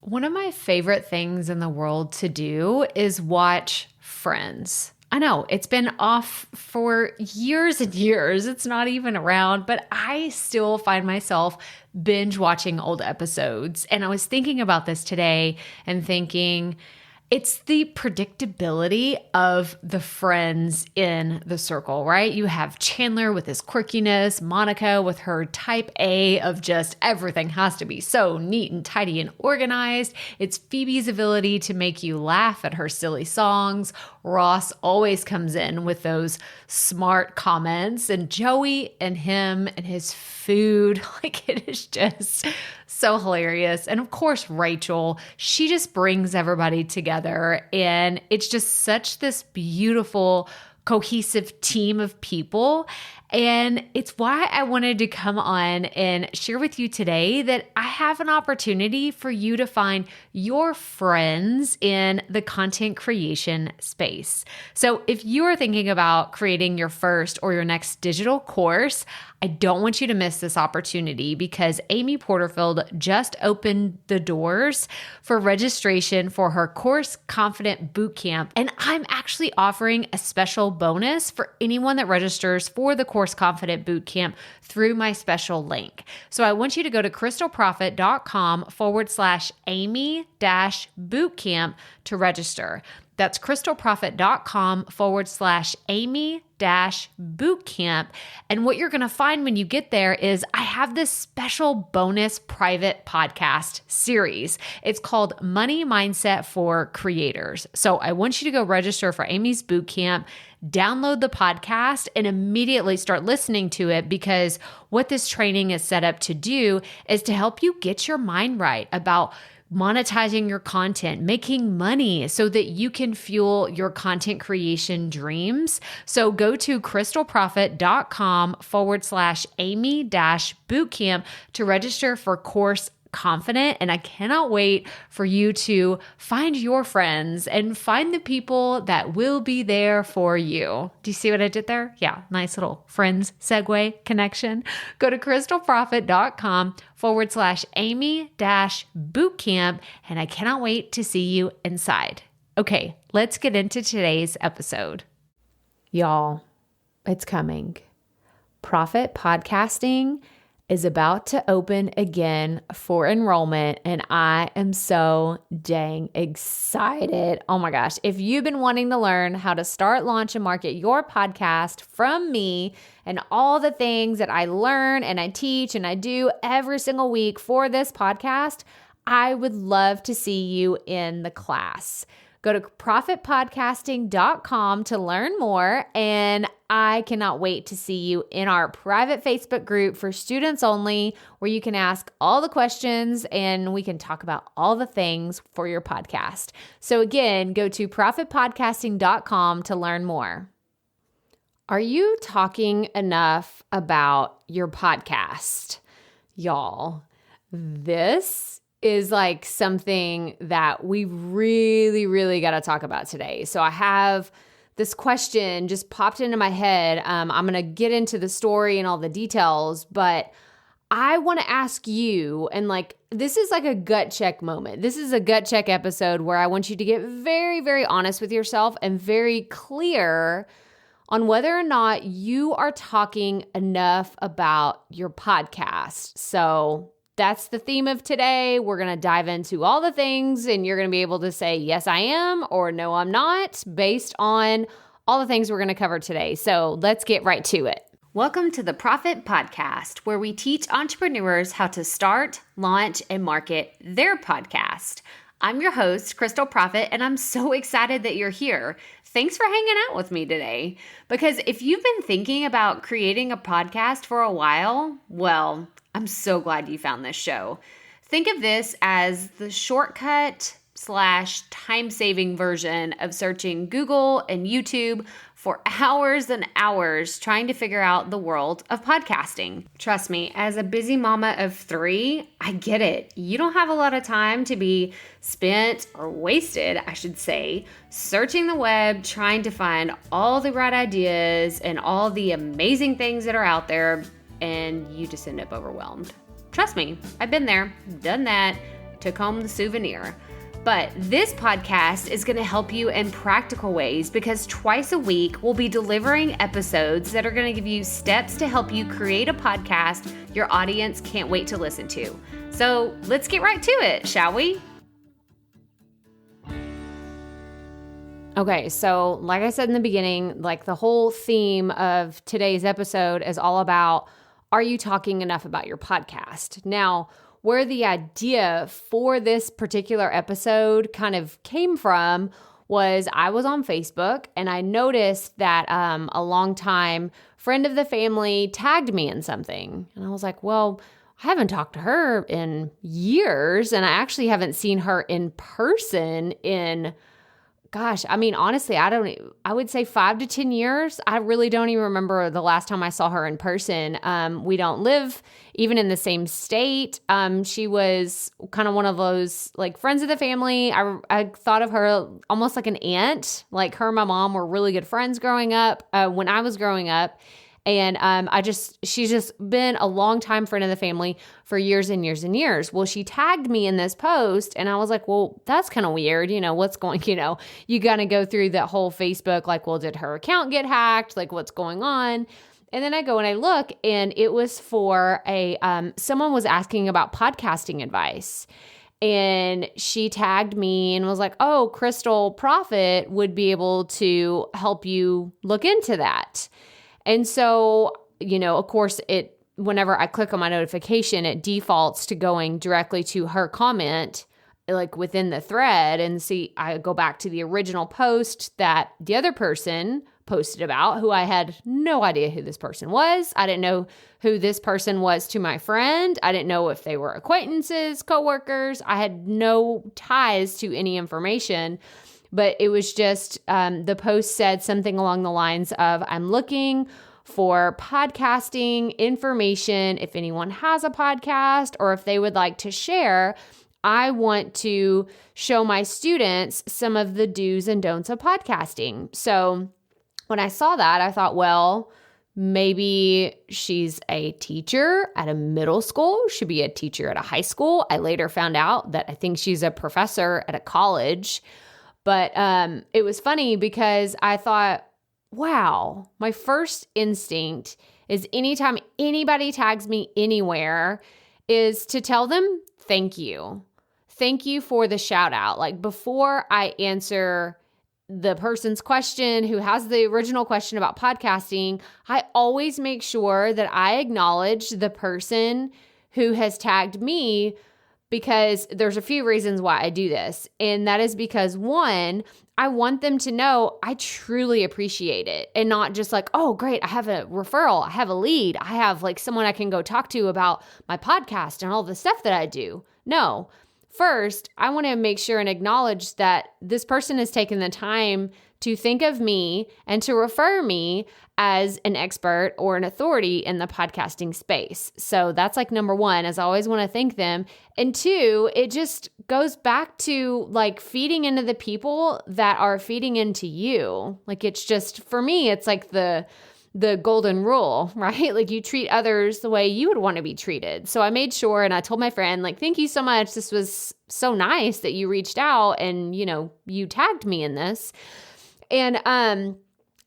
One of my favorite things in the world to do is watch Friends. I know it's been off for years and years. It's not even around, but I still find myself binge watching old episodes. And I was thinking about this today and thinking, it's the predictability of the friends in the circle, right? You have Chandler with his quirkiness, Monica with her type A of just everything has to be so neat and tidy and organized. It's Phoebe's ability to make you laugh at her silly songs. Ross always comes in with those smart comments, and Joey and him and his food, like it is just so hilarious. And of course, Rachel, she just brings everybody together, and it's just such this beautiful, cohesive team of people. And it's why I wanted to come on and share with you today that I have an opportunity for you to find your friends in the content creation space. So if you are thinking about creating your first or your next digital course, I don't want you to miss this opportunity because Amy Porterfield just opened the doors for registration for her Course Confident Bootcamp. And I'm actually offering a special bonus for anyone that registers for the Course Confident Bootcamp through my special link. So I want you to go to crystalprofit.com/Amy-bootcamp to register. That's crystalprofit.com/Amy-bootcamp. And what you're going to find when you get there is I have this special bonus private podcast series. It's called Money Mindset for Creators. So I want you to go register for Amy's bootcamp, download the podcast, and immediately start listening to it, because what this training is set up to do is to help you get your mind right about monetizing your content, making money so that you can fuel your content creation dreams. So go to crystalprofit.com/Amy-bootcamp to register for Course Confident. And I cannot wait for you to find your friends and find the people that will be there for you. Do you see what I did there? Yeah, nice little friends segue connection. Go to crystalprofit.com/Amy-bootcamp. And I cannot wait to see you inside. Okay, let's get into today's episode. Y'all, it's coming. Profit Podcasting is about to open again for enrollment, and I am so dang excited. Oh my gosh. If you've been wanting to learn how to start, launch, and market your podcast from me and all the things that I learn and I teach and I do every single week for this podcast, I would love to see you in the class. Go to profitpodcasting.com to learn more, and I cannot wait to see you in our private Facebook group for students only, where you can ask all the questions and we can talk about all the things for your podcast. So again, go to profitpodcasting.com to learn more. Are you talking enough about your podcast? Y'all, this is like something that we really got to talk about today. So I have this question just popped into my head. I'm going to get into the story and all the details, but I want to ask you, and like, this is like a gut check moment. This is a gut check episode where I want you to get very honest with yourself and very clear on whether or not you are talking enough about your podcast. So that's the theme of today. We're going to dive into all the things, and you're going to be able to say, yes, I am, or no, I'm not, based on all the things we're going to cover today. So let's get right to it. Welcome to the Profit Podcast, where we teach entrepreneurs how to start, launch, and market their podcast. I'm your host, Crystal Profit, and I'm so excited that you're here. Thanks for hanging out with me today. Because if you've been thinking about creating a podcast for a while, well, I'm so glad you found this show. Think of this as the shortcut / time-saving version of searching Google and YouTube for hours and hours trying to figure out the world of podcasting. Trust me, as a busy mama of 3, I get it. You don't have a lot of time to be spent or wasted, I should say, searching the web, trying to find all the right ideas and all the amazing things that are out there, and you just end up overwhelmed. Trust me, I've been there, done that, took home the souvenir. But this podcast is going to help you in practical ways because twice a week we'll be delivering episodes that are going to give you steps to help you create a podcast your audience can't wait to listen to. So let's get right to it, shall we? Okay, so like I said in the beginning, like the whole theme of today's episode is all about, are you talking enough about your podcast? Now, where the idea for this particular episode kind of came from was I was on Facebook and I noticed that a longtime friend of the family tagged me in something. And I was like, well, I haven't talked to her in years and I actually haven't seen her in person in honestly, I would say 5 to 10 years. I really don't even remember the last time I saw her in person. We don't live even in the same state. She was kind of one of those like friends of the family. I thought of her almost like an aunt. Like her and my mom were really good friends growing up, when I was growing up. And she's just been a longtime friend of the family for years and years and years. Well, she tagged me in this post and I was like, well, that's kind of weird. You got to go through that whole Facebook, like, well, did her account get hacked? Like what's going on? And then I go and I look and it was for someone was asking about podcasting advice. And she tagged me and was like, oh, Crystal Profit would be able to help you look into that. And so, of course, whenever I click on my notification, it defaults to going directly to her comment, like within the thread. And I go back to the original post that the other person posted about, who I had no idea who this person was. I didn't know who this person was to my friend. I didn't know if they were acquaintances, coworkers. I had no ties to any information. But it was just, the post said something along the lines of, I'm looking for podcasting information. If anyone has a podcast or if they would like to share, I want to show my students some of the do's and don'ts of podcasting. So when I saw that, I thought, well, maybe she's a teacher at a middle school, should be a teacher at a high school. I later found out that I think she's a professor at a college. But it was funny because I thought, wow, my first instinct is anytime anybody tags me anywhere is to tell them, thank you. Thank you for the shout out. Like before I answer the person's question who has the original question about podcasting, I always make sure that I acknowledge the person who has tagged me, because there's a few reasons why I do this. And that is because, one, I want them to know I truly appreciate it and not just like, oh, great, I have a referral, I have a lead, I have like someone I can go talk to about my podcast and all the stuff that I do. No. First, I want to make sure and acknowledge that this person has taken the time to think of me and to refer me as an expert or an authority in the podcasting space. So that's like number one, is I always want to thank them. And two, it just goes back to like feeding into the people that are feeding into you. Like it's just, for me, it's like the golden rule, right? Like you treat others the way you would want to be treated. So I made sure, and I told my friend, like, thank you so much. This was so nice that you reached out and, you tagged me in this. And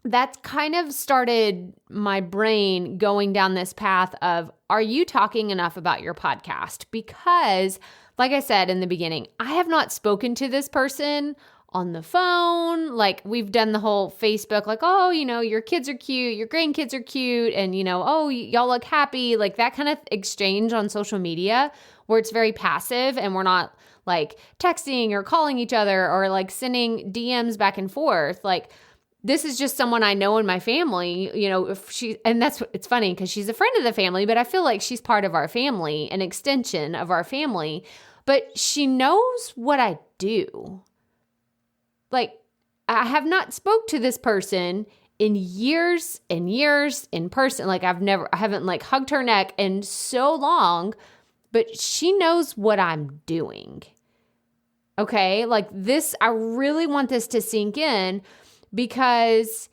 that kind of started my brain going down this path of, are you talking enough about your podcast? Because like I said in the beginning, I have not spoken to this person on the phone. Like we've done the whole Facebook, like, oh, your kids are cute, your grandkids are cute. And, oh, y'all look happy. Like that kind of exchange on social media where it's very passive and we're not like texting or calling each other or like sending DMs back and forth. Like this is just someone I know in my family, it's funny because she's a friend of the family, but I feel like she's part of our family, an extension of our family, but she knows what I do. Like I have not spoke to this person in years and years in person. Like I haven't like hugged her neck in so long, but she knows what I'm doing. Okay. Like this, I really want this to sink in, because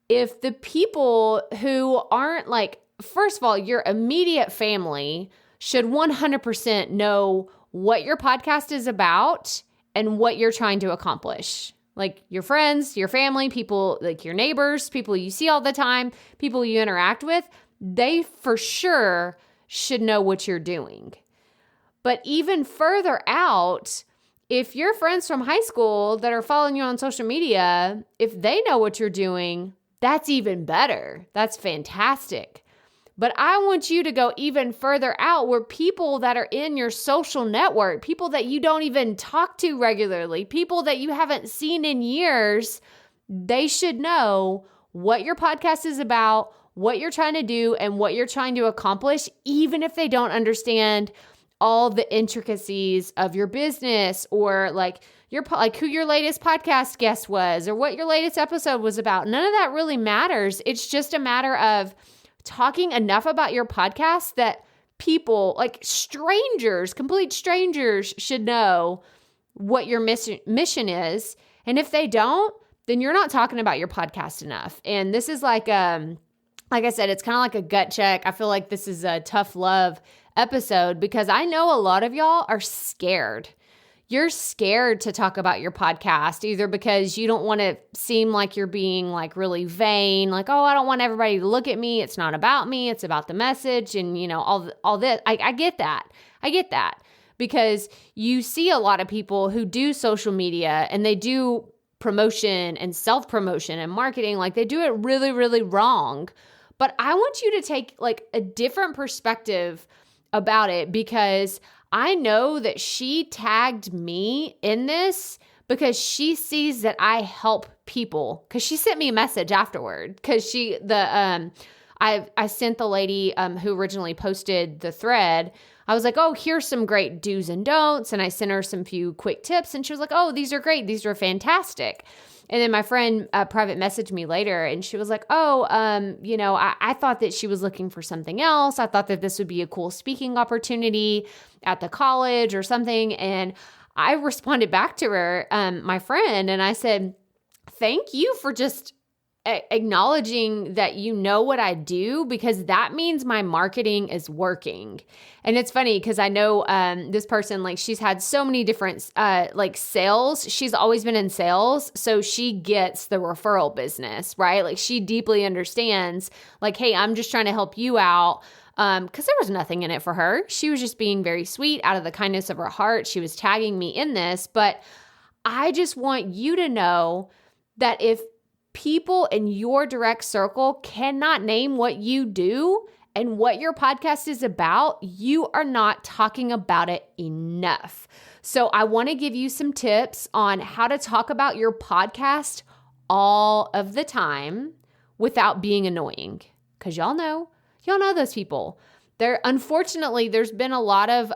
if the people who aren't like, first of all, your immediate family should 100% know what your podcast is about and what you're trying to accomplish. Like your friends, your family, people like your neighbors, people you see all the time, people you interact with, they for sure should know what you're doing. But even further out, if your friends from high school that are following you on social media, if they know what you're doing, that's even better. That's fantastic. But I want you to go even further out where people that are in your social network, people that you don't even talk to regularly, people that you haven't seen in years, they should know what your podcast is about, what you're trying to do, and what you're trying to accomplish, even if they don't understand all the intricacies of your business or like who your latest podcast guest was or what your latest episode was about. None of that really matters. It's just a matter of talking enough about your podcast that people, like strangers, complete strangers, should know what your mission is. And if they don't, then you're not talking about your podcast enough. And this is like I said, it's kind of like a gut check. I feel like this is a tough love episode because I know a lot of y'all are scared. You're scared to talk about your podcast either because you don't want to seem like you're being like really vain, like, oh, I don't want everybody to look at me. It's not about me. It's about the message and, all this. I get that. I get that because you see a lot of people who do social media and they do promotion and self-promotion and marketing, like they do it really, really wrong. But I want you to take like a different perspective about it because I know that she tagged me in this because she sees that I help people. Because she sent me a message afterward. Because I sent the lady who originally posted the thread. I was like, oh, here's some great do's and don'ts, and I sent her some few quick tips, and she was like, oh, these are great, these are fantastic. And then my friend private messaged me later and she was like, oh, I thought that she was looking for something else. I thought that this would be a cool speaking opportunity at the college or something. And I responded back to her, my friend, and I said, thank you for just acknowledging that you know what I do because that means my marketing is working. And it's funny because I know this person, like she's had so many different like sales. She's always been in sales. So she gets the referral business, right? Like she deeply understands like, hey, I'm just trying to help you out. Because there was nothing in it for her. She was just being very sweet out of the kindness of her heart. She was tagging me in this. But I just want you to know that if people in your direct circle cannot name what you do and what your podcast is about, you are not talking about it enough. So I want to give you some tips on how to talk about your podcast all of the time without being annoying. Because y'all know those people. Unfortunately, there's been a lot of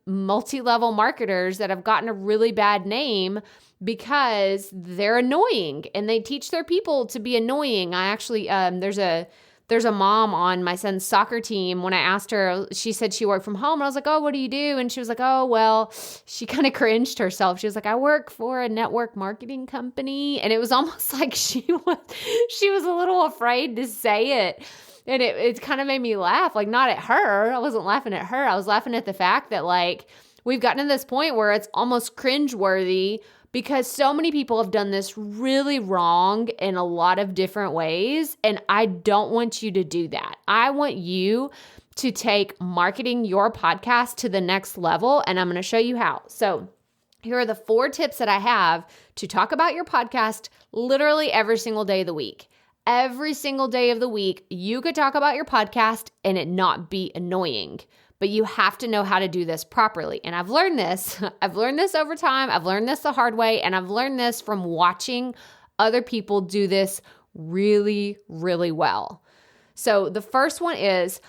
multi-level marketers that have gotten a really bad name because they're annoying and they teach their people to be annoying. I actually, there's a mom on my son's soccer team. When I asked her, she said she worked from home. And I was like, oh, what do you do? And she was like, oh, well, she kind of cringed herself. She was like, I work for a network marketing company. And it was almost like she was a little afraid to say it. And it kind of made me laugh, like not at her. I wasn't laughing at her. I was laughing at the fact that like we've gotten to this point where it's almost cringeworthy because so many people have done this really wrong in a lot of different ways. And I don't want you to do that. I want you to take marketing your podcast to the next level. And I'm going to show you how. So here are the 4 tips that I have to talk about your podcast literally every single day of the week. Every single day of the week, you could talk about your podcast and it not be annoying. But you have to know how to do this properly. And I've learned this. I've learned this over time. I've learned this the hard way. And I've learned this from watching other people do this really, really well. So the first one is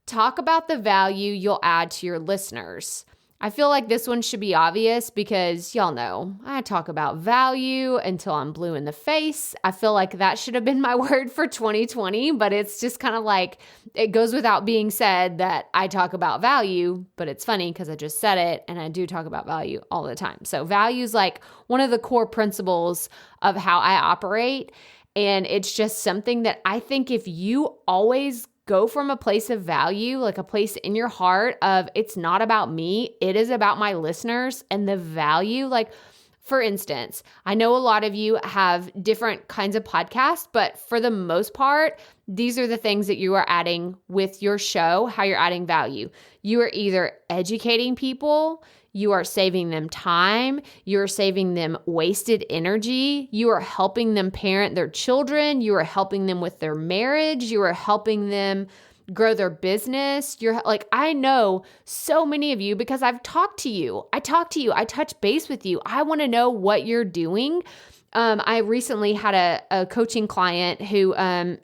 talk about the value you'll add to your listeners. I feel like this one should be obvious because y'all know I talk about value until I'm blue in the face. I feel like that should have been my word for 2020, but it's just kind of like it goes without being said that I talk about value, but it's funny because I just said it and I do talk about value all the time. So value is like one of the core principles of how I operate. And it's just something that I think if you always go from a place of value, like a place in your heart of it's not about me, it is about my listeners and the value. Like, for instance, I know a lot of you have different kinds of podcasts, but for the most part, these are the things that you are adding with your show, how you're adding value. You are either educating people, you are saving them time, you are saving them wasted energy, you are helping them parent their children, you are helping them with their marriage, you are helping them grow their business. You're like, I know so many of you because I've talked to you. I touch base with you. I want to know what you're doing. I recently had a coaching client who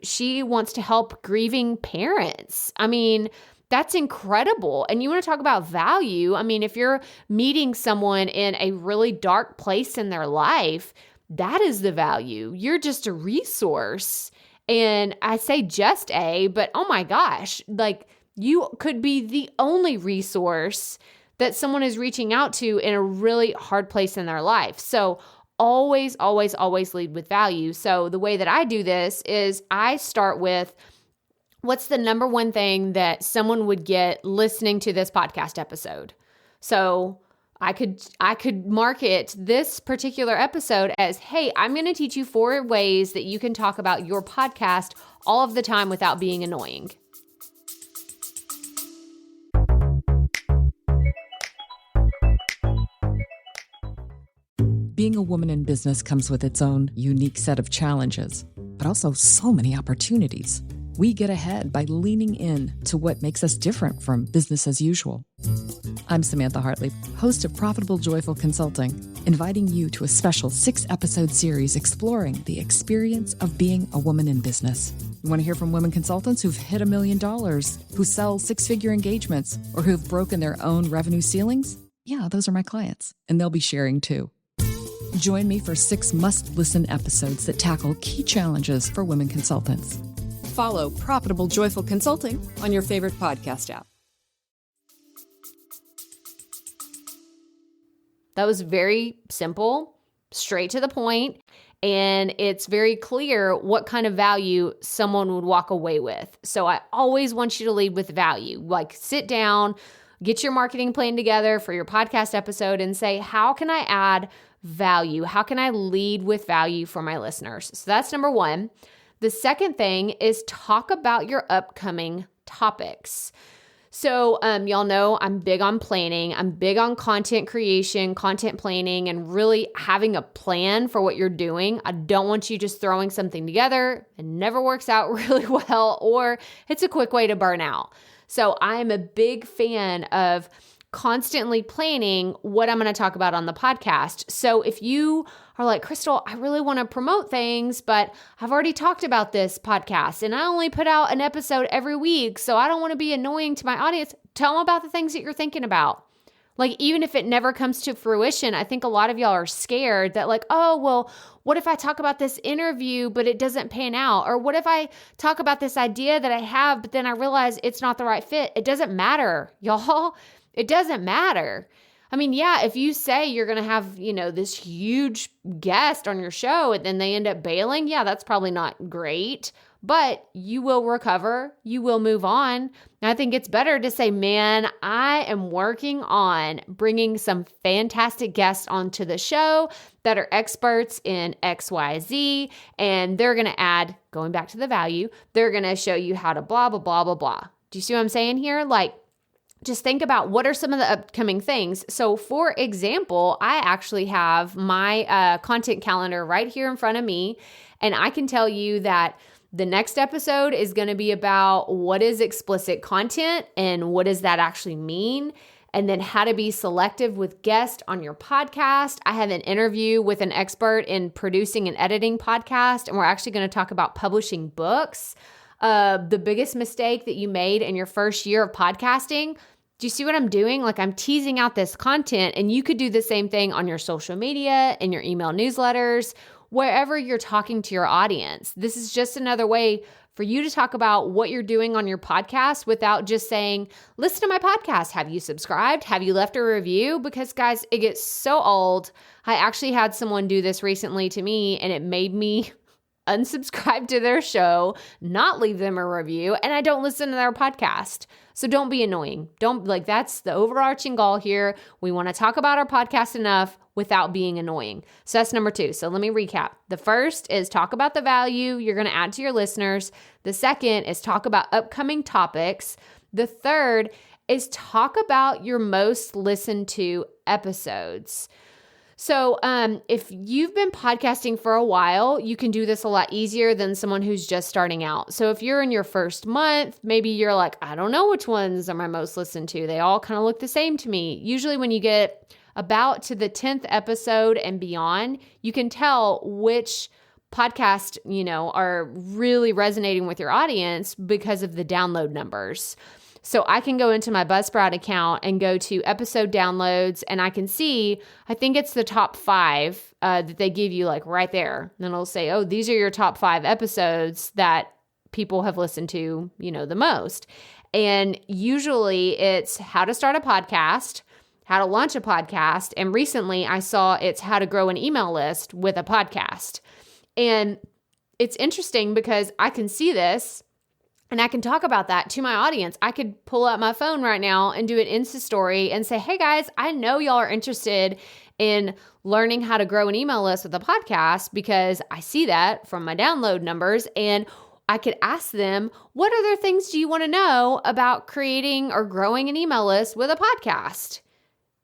she wants to help grieving parents. I mean, that's incredible. And you want to talk about value. I mean, if you're meeting someone in a really dark place in their life, that is the value. You're just a resource. And I say just but oh my gosh, like you could be the only resource that someone is reaching out to in a really hard place in their life. So always, always, always lead with value. So the way that I do this is I start with what's the number one thing that someone would get listening to this podcast episode. So I could market this particular episode as, hey, I'm going to teach you 4 ways that you can talk about your podcast all of the time without being annoying. Being a woman in business comes with its own unique set of challenges, but also so many opportunities. We get ahead by leaning in to what makes us different from business as usual. I'm Samantha Hartley, host of Profitable Joyful Consulting, inviting you to a special 6-episode series exploring the experience of being a woman in business. You want to hear from women consultants who've hit $1 million, who sell 6-figure engagements, or who've broken their own revenue ceilings? Yeah, those are my clients, and they'll be sharing too. Join me for 6 must-listen episodes that tackle key challenges for women consultants. Follow Profitable Joyful Consulting on your favorite podcast app. That was very simple, straight to the point, and it's very clear what kind of value someone would walk away with. So I always want you to lead with value. Like sit down, get your marketing plan together for your podcast episode and say, how can I add value? How can I lead with value for my listeners? So that's number 1. The second thing is talk about your upcoming topics. So y'all know I'm big on planning. I'm big on content creation, content planning, and really having a plan for what you're doing. I don't want you just throwing something together. It never works out really well, or it's a quick way to burn out. So I'm a big fan of constantly planning what I'm going to talk about on the podcast. So if you are like, Crystal, I really want to promote things, but I've already talked about this podcast and I only put out an episode every week, so I don't want to be annoying to my audience. Tell them about the things that you're thinking about. Like, even if it never comes to fruition, I think a lot of y'all are scared that like, oh, well, what if I talk about this interview, but it doesn't pan out? Or what if I talk about this idea that I have, but then I realize it's not the right fit? It doesn't matter, y'all. It doesn't matter. I mean, yeah, if you say you're going to have, this huge guest on your show and then they end up bailing, yeah, that's probably not great, but you will recover. You will move on. And I think it's better to say, man, I am working on bringing some fantastic guests onto the show that are experts in XYZ, and they're going to add, going back to the value, they're going to show you how to blah, blah, blah, blah, blah. Do you see what I'm saying here? Like, just think about what are some of the upcoming things. So for example, I actually have my content calendar right here in front of me, and I can tell you that the next episode is going to be about what is explicit content and what does that actually mean, and then how to be selective with guests on your podcast. I have an interview with an expert in producing and editing podcasts, and we're actually going to talk about publishing books. The biggest mistake that you made in your first year of podcasting. Do you see what I'm doing? Like, I'm teasing out this content, and you could do the same thing on your social media, in your email newsletters, wherever you're talking to your audience. This is just another way for you to talk about what you're doing on your podcast without just saying, listen to my podcast. Have you subscribed? Have you left a review? Because guys, it gets so old. I actually had someone do this recently to me, and it made me unsubscribe to their show, not leave them a review, and I don't listen to their podcast. So don't be annoying. That's the overarching goal here. We want to talk about our podcast enough without being annoying. So that's number 2. So let me recap. The first is talk about the value you're going to add to your listeners. The second is talk about upcoming topics. The third is talk about your most listened to episodes. So if you've been podcasting for a while, you can do this a lot easier than someone who's just starting out. So if you're in your first month, maybe you're like, I don't know which ones are my most listened to. They all kind of look the same to me. Usually when you get about to the 10th episode and beyond, you can tell which podcasts, are really resonating with your audience because of the download numbers. So I can go into my Buzzsprout account and go to episode downloads, and I can see, I think it's the top 5 that they give you like right there. And it'll say, oh, these are your top 5 episodes that people have listened to, the most. And usually it's how to start a podcast, how to launch a podcast. And recently I saw it's how to grow an email list with a podcast. And it's interesting because I can see this and I can talk about that to my audience. I could pull up my phone right now and do an Insta story and say, hey guys, I know y'all are interested in learning how to grow an email list with a podcast because I see that from my download numbers. And I could ask them, what other things do you want to know about creating or growing an email list with a podcast?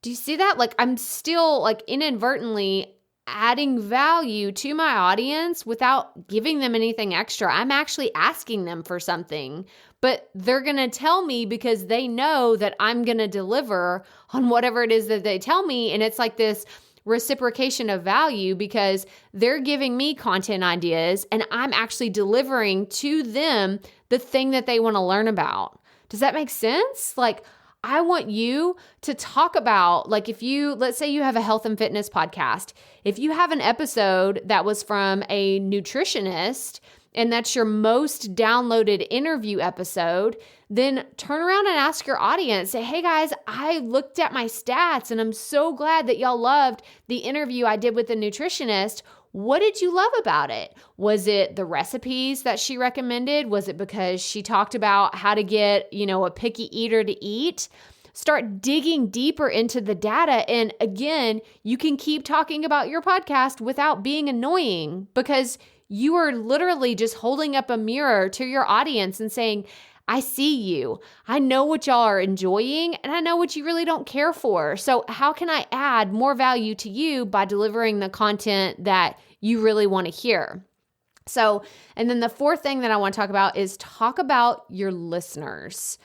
Do you see that? I'm still inadvertently adding value to my audience without giving them anything extra. I'm actually asking them for something, but they're going to tell me because they know that I'm going to deliver on whatever it is that they tell me. And it's like this reciprocation of value because they're giving me content ideas and I'm actually delivering to them the thing that they want to learn about. Does that make sense? I want you to talk about, let's say you have a health and fitness podcast. If you have an episode that was from a nutritionist and that's your most downloaded interview episode, then turn around and ask your audience, say, hey guys, I looked at my stats and I'm so glad that y'all loved the interview I did with the nutritionist. What did you love about it? Was it the recipes that she recommended? Was it because she talked about how to get, a picky eater to eat? Start digging deeper into the data. And again, you can keep talking about your podcast without being annoying because you are literally just holding up a mirror to your audience and saying, I see you. I know what y'all are enjoying and I know what you really don't care for. So how can I add more value to you by delivering the content that you really want to hear? So, and then the fourth thing that I want to talk about is talk about your listeners.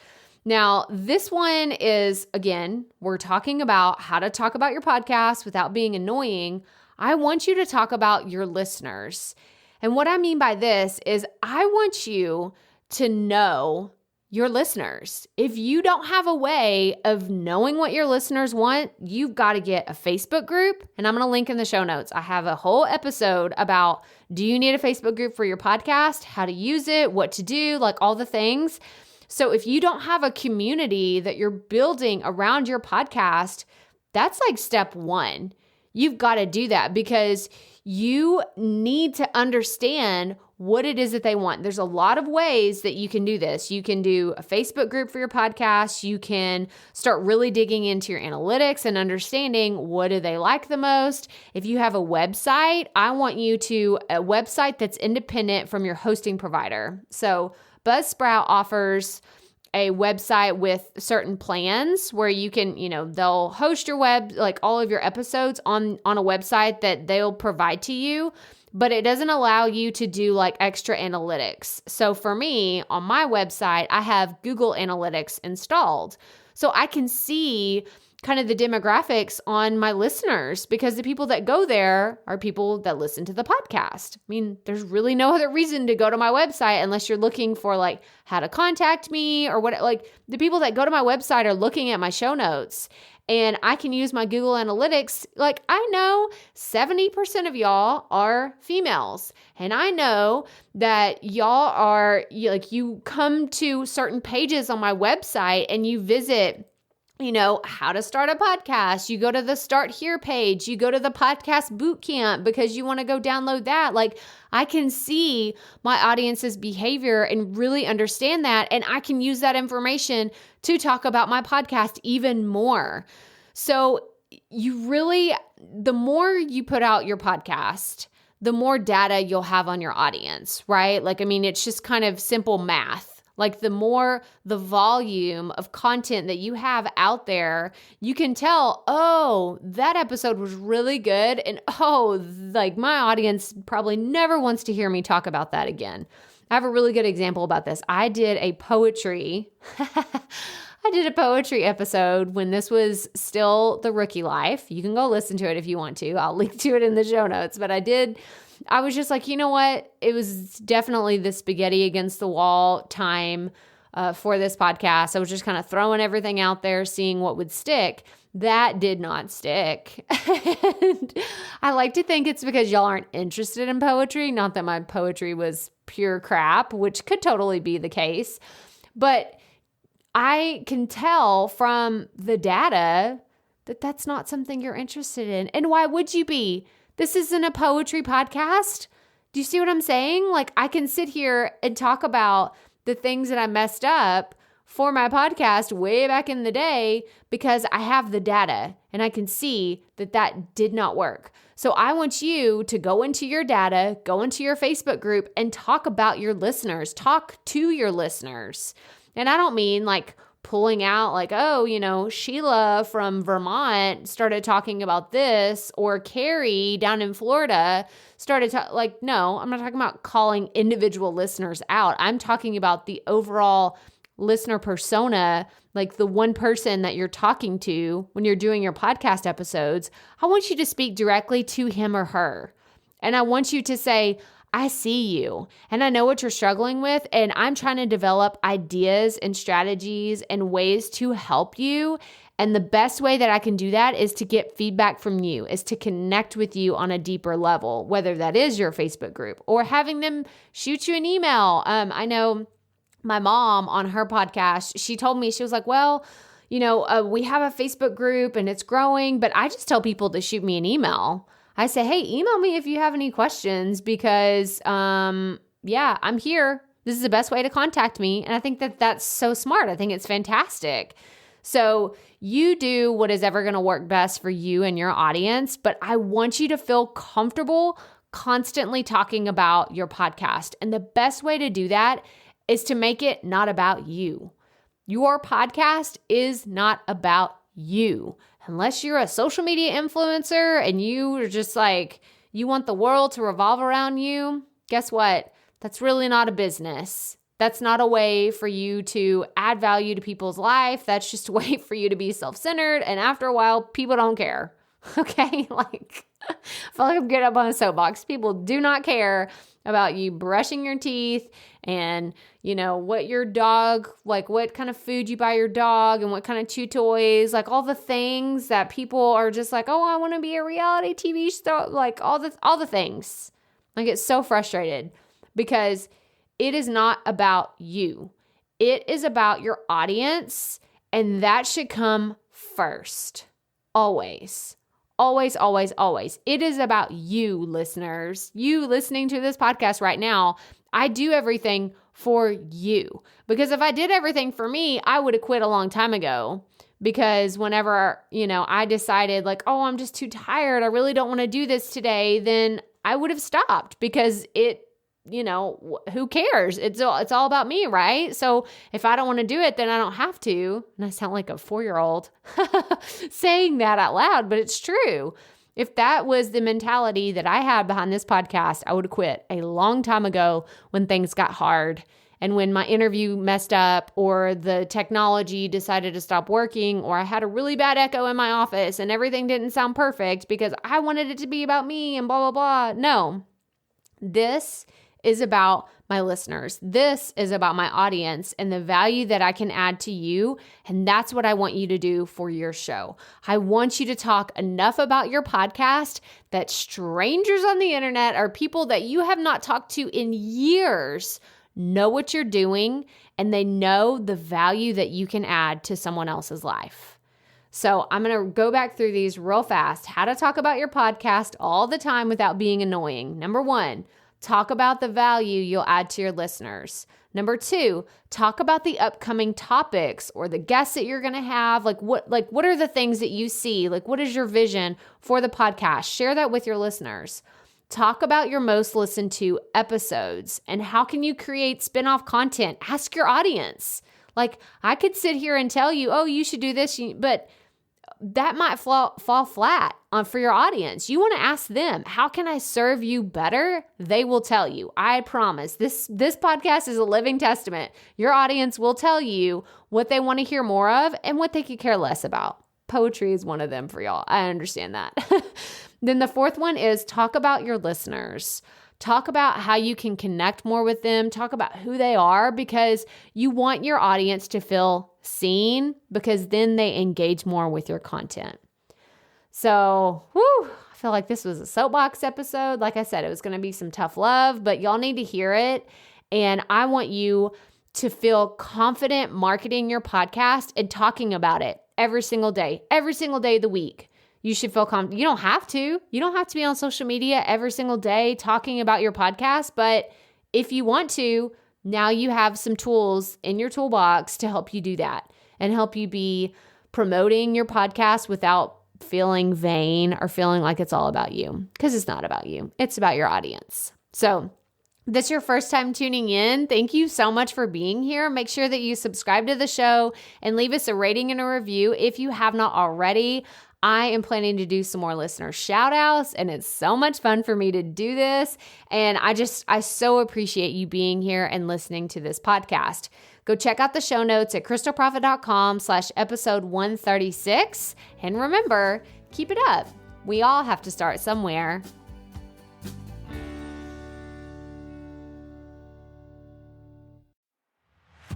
Now, this one is, again, we're talking about how to talk about your podcast without being annoying. I want you to talk about your listeners. And what I mean by this is I want you to know your listeners. If you don't have a way of knowing what your listeners want, you've got to get a Facebook group. And I'm going to link in the show notes. I have a whole episode about, do you need a Facebook group for your podcast? How to use it, what to do, all the things. So if you don't have a community that you're building around your podcast, that's step 1. You've got to do that because you need to understand what it is that they want. There's a lot of ways that you can do this. You can do a Facebook group for your podcast. You can start really digging into your analytics and understanding what do they like the most. If you have a website, I want you to a website that's independent from your hosting provider. So Buzzsprout offers a website with certain plans where you can, they'll host your all of your episodes on a website that they'll provide to you, but it doesn't allow you to do extra analytics. So for me, on my website, I have Google Analytics installed. So I can see kind of the demographics on my listeners because the people that go there are people that listen to the podcast. I mean, there's really no other reason to go to my website unless you're looking for how to contact me or what, the people that go to my website are looking at my show notes and I can use my Google Analytics. I know 70% of y'all are females and I know that y'all are you come to certain pages on my website and you visit how to start a podcast. You go to the Start Here page. You go to the podcast bootcamp because you want to go download that. Like, I can see my audience's behavior and really understand that. And I can use that information to talk about my podcast even more. So the more you put out your podcast, the more data you'll have on your audience, right? Like, it's just kind of simple math. Like, the more the volume of content that you have out there, you can tell, oh, that episode was really good. And my audience probably never wants to hear me talk about that again. I have a really good example about this. I did a poetry episode when this was still the rookie life. You can go listen to it if you want to. I'll link to it in the show notes. But I was just like, you know what? It was definitely the spaghetti against the wall time for this podcast. I was just kind of throwing everything out there, seeing what would stick. That did not stick. And I like to think it's because y'all aren't interested in poetry. Not that my poetry was pure crap, which could totally be the case. But I can tell from the data that that's not something you're interested in. And why would you be? This isn't a poetry podcast. Do you see what I'm saying? Like, I can sit here and talk about the things that I messed up for my podcast way back in the day because I have the data and I can see that did not work. So I want you to go into your data, go into your Facebook group and talk about your listeners, talk to your listeners. And I don't mean like pulling out like, Sheila from Vermont started talking about this, or Carrie down in Florida started no, I'm not talking about calling individual listeners out. I'm talking about the overall listener persona, like the one person that you're talking to when you're doing your podcast episodes. I want you to speak directly to him or her. And I want you to say, I see you and I know what you're struggling with, and I'm trying to develop ideas and strategies and ways to help you. And the best way that I can do that is to get feedback from you, is to connect with you on a deeper level, whether that is your Facebook group or having them shoot you an email. I know my mom on her podcast, she told me, she was like, well, we have a Facebook group and it's growing, but I just tell people to shoot me an email. I say, hey, email me if you have any questions because, I'm here. This is the best way to contact me. And I think that that's so smart. I think it's fantastic. So you do what is ever going to work best for you and your audience, but I want you to feel comfortable constantly talking about your podcast. And the best way to do that is to make it not about you. Your podcast is not about you. Unless you're a social media influencer and you are just like, you want the world to revolve around you, guess what? That's really not a business. That's not a way for you to add value to people's life. That's just a way for you to be self-centered. And after a while, people don't care. Okay? I feel like I'm getting up on a soapbox. People do not care about you brushing your teeth and, what your dog, what kind of food you buy your dog and what kind of chew toys, all the things that people are just like, oh, I want to be a reality TV star, all the things. I get so frustrated because it is not about you. It is about your audience, and that should come first. Always. Always, always, always. It is about you, listeners. You listening to this podcast right now. I do everything for you. Because if I did everything for me, I would have quit a long time ago. Because whenever, I decided I'm just too tired, I really don't want to do this today, then I would have stopped because who cares? It's all about me, right? So if I don't want to do it, then I don't have to. And I sound like a 4-year-old saying that out loud, but it's true. If that was the mentality that I had behind this podcast, I would have quit a long time ago when things got hard and when my interview messed up or the technology decided to stop working or I had a really bad echo in my office and everything didn't sound perfect because I wanted it to be about me and blah, blah, blah. No, this is about my listeners. This is about my audience and the value that I can add to you. And that's what I want you to do for your show. I want you to talk enough about your podcast that strangers on the internet or people that you have not talked to in years know what you're doing and they know the value that you can add to someone else's life. So I'm going to go back through these real fast. How to talk about your podcast all the time without being annoying. Number 1, talk about the value you'll add to your listeners. Number 2, talk about the upcoming topics or the guests that you're going to have. What are the things that you see? What is your vision for the podcast? Share that with your listeners. Talk about your most listened to episodes and how can you create spin-off content? Ask your audience. I could sit here and tell you, oh, you should do this, but that might fall flat for your audience. You want to ask them, how can I serve you better? They will tell you. I promise. This podcast is a living testament. Your audience will tell you what they want to hear more of and what they could care less about. Poetry is one of them for y'all. I understand that. Then the 4th one is talk about your listeners. Talk about how you can connect more with them. Talk about who they are because you want your audience to feel seen because then they engage more with your content. So, I feel like this was a soapbox episode. Like I said, it was going to be some tough love, but y'all need to hear it. And I want you to feel confident marketing your podcast and talking about it every single day of the week. You should feel confident. You don't have to. You don't have to be on social media every single day talking about your podcast. But if you want to, now you have some tools in your toolbox to help you do that and help you be promoting your podcast without feeling vain or feeling like it's all about you, because it's not about you. It's about your audience. So if this is your first time tuning in, thank you so much for being here. Make sure that you subscribe to the show and leave us a rating and a review if you have not already. I am planning to do some more listener shout outs, and it's so much fun for me to do this. And I so appreciate you being here and listening to this podcast. Go check out the show notes at crystalprofit.com/episode 136. And remember, keep it up. We all have to start somewhere.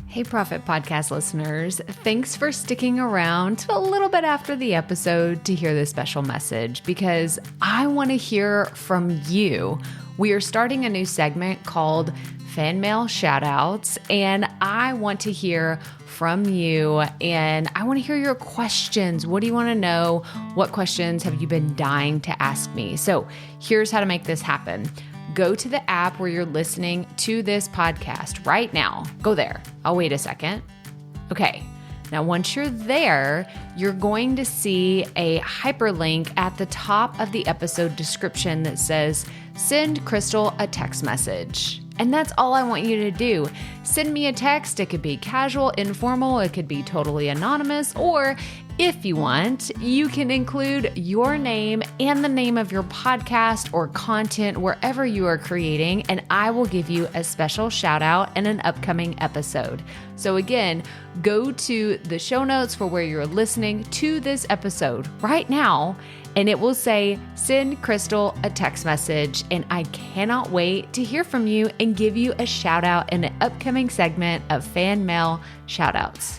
Hey, Profit Podcast listeners. Thanks for sticking around to a little bit after the episode to hear this special message because I want to hear from you. We are starting a new segment called Fan Mail Shoutouts, and I want to hear from you and I want to hear your questions. What do you want to know? What questions have you been dying to ask me? So here's how to make this happen. Go to the app where you're listening to this podcast right now. Go there. I'll wait a second. Okay. Now, once you're there, you're going to see a hyperlink at the top of the episode description that says, send Crystal a text message. And that's all I want you to do. Send me a text. It could be casual, informal. It could be totally anonymous. Or if you want, you can include your name and the name of your podcast or content wherever you are creating, and I will give you a special shout out in an upcoming episode. So again, go to the show notes for where you're listening to this episode right now, and it will say, send Crystal a text message. And I cannot wait to hear from you and give you a shout out in an upcoming segment of Fan Mail Shoutouts.